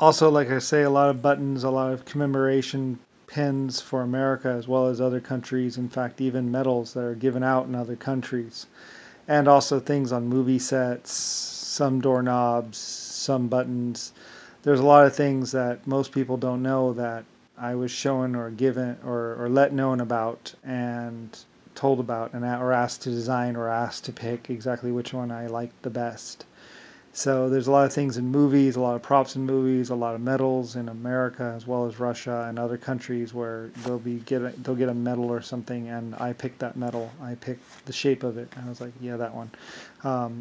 Also, like I say, a lot of buttons, a lot of commemoration pins for America as well as other countries. In fact, even medals that are given out in other countries. And also things on movie sets, some doorknobs, some buttons. There's a lot of things that most people don't know that I was shown or given or let known about and told about and or asked to design or asked to pick exactly which one I liked the best. So there's a lot of things in movies, a lot of props in movies, a lot of medals in America as well as Russia and other countries where they'll get a medal or something, and I picked that medal. I picked the shape of it, and I was like, yeah, that one.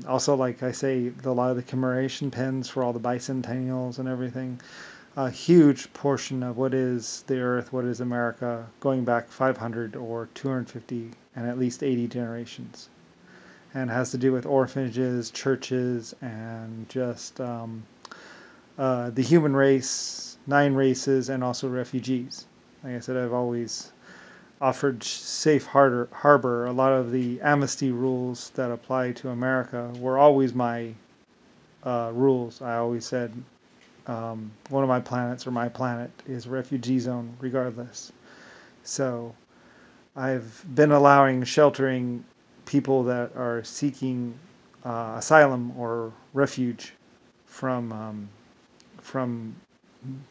Also, like I say, a lot of the commemoration pins for all the bicentennials and everything. A huge portion of what is the Earth, what is America, going back 500 or 250 and at least 80 generations, and has to do with orphanages, churches, and just the human race, 9 races, and also refugees. Like I said, I've always offered safe harbor. A lot of the amnesty rules that apply to America were always my rules. I always said one of my planets or my planet is a refugee zone regardless. So I've been allowing sheltering people that are seeking asylum or refuge from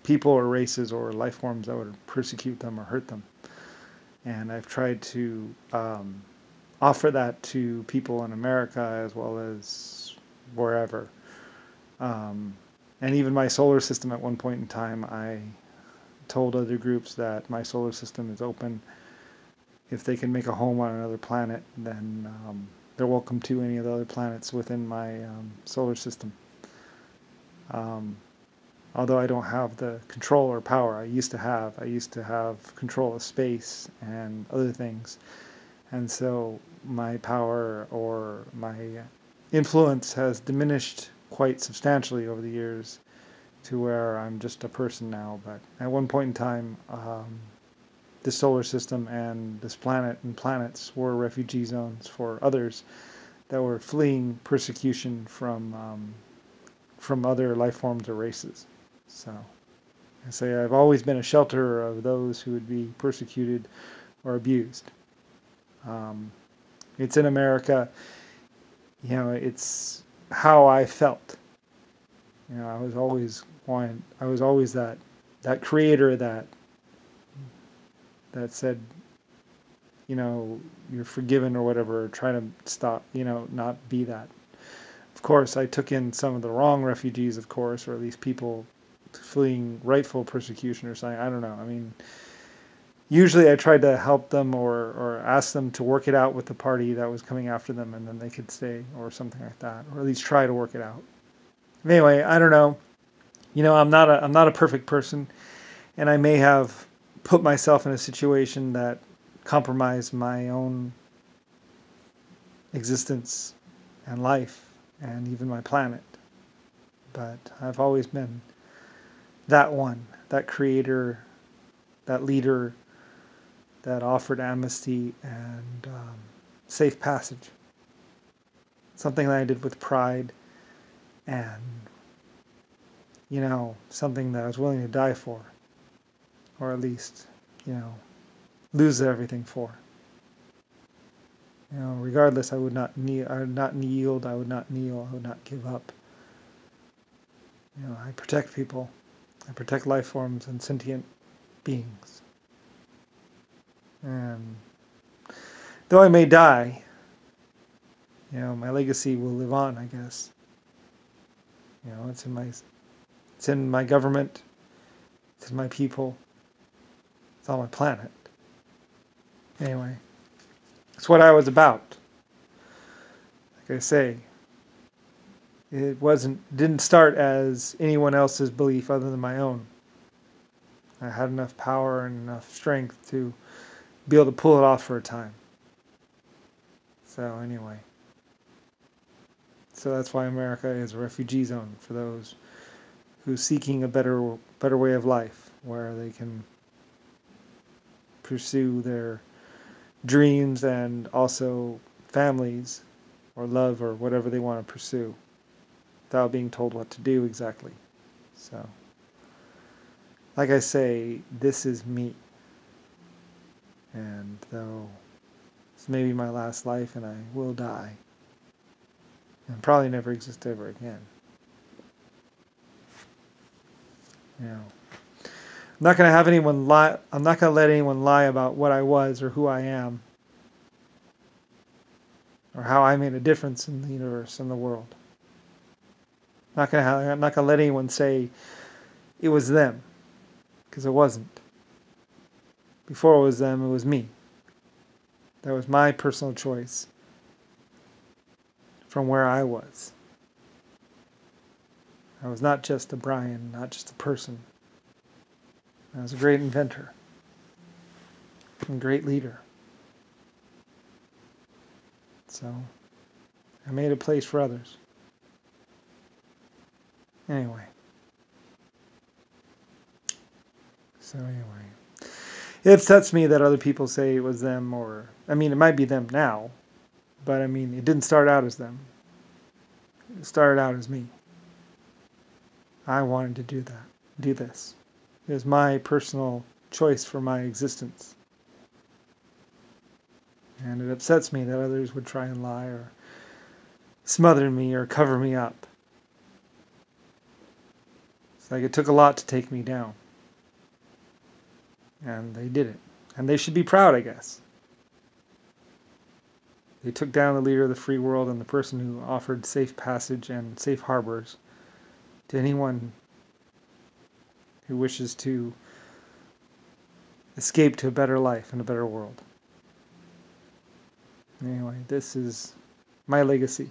people or races or life forms that would persecute them or hurt them. And I've tried to offer that to people in America as well as wherever. And even my solar system at one point in time, I told other groups that my solar system is open. If they can make a home on another planet, then they're welcome to any of the other planets within my solar system. Although I don't have the control or power I used to have. I used to have control of space and other things. And so my power or my influence has diminished quite substantially over the years to where I'm just a person now. But at one point in time, the solar system and this planet and planets were refugee zones for others that were fleeing persecution from other life forms or races. So I say I've always been a shelterer of those who would be persecuted or abused. It's in America, it's how I felt. I was always that creator that said, you're forgiven or whatever, or try to stop, not be that. Of course, I took in some of the wrong refugees, of course, or at least people fleeing rightful persecution or something. I don't know. I mean, usually I tried to help them or ask them to work it out with the party that was coming after them, and then they could stay or something like that, or at least try to work it out. Anyway, I don't know. I'm not a perfect person, and I may have put myself in a situation that compromised my own existence and life and even my planet. But I've always been that one, that creator, that leader that offered amnesty and safe passage. Something that I did with pride and, something that I was willing to die for. Or at least, lose everything for. Regardless, I would not yield, I would not kneel, I would not give up. I protect people. I protect life forms and sentient beings. And though I may die, my legacy will live on, I guess. It's in my government, it's in my people, it's on my planet. Anyway, it's what I was about. Like I say, it didn't start as anyone else's belief other than my own. I had enough power and enough strength to be able to pull it off for a time. So anyway, that's why America is a refugee zone for those who's seeking a better way of life, where they can pursue their dreams and also families or love or whatever they want to pursue without being told what to do exactly. So like I say, this is me. And though it's maybe my last life and I will die, and probably never exist ever again. You know, I'm not going to have anyone lie. I'm not going to let anyone lie about what I was or who I am or how I made a difference in the universe and the world. I'm not going to let anyone say it was them, because it wasn't. Before it was them, it was me. That was my personal choice from where I was. I was not just a Brian, not just a person. I was a great inventor and great leader. So I made a place for others. Anyway. It upsets me that other people say it was them, or, I mean, it might be them now, but I mean, it didn't start out as them. It started out as me. I wanted to do this. It was my personal choice for my existence. And it upsets me that others would try and lie or smother me or cover me up. It's like it took a lot to take me down. And they did it. And they should be proud, I guess. They took down the leader of the free world and the person who offered safe passage and safe harbors to anyone who wishes to escape to a better life and a better world. Anyway, this is my legacy.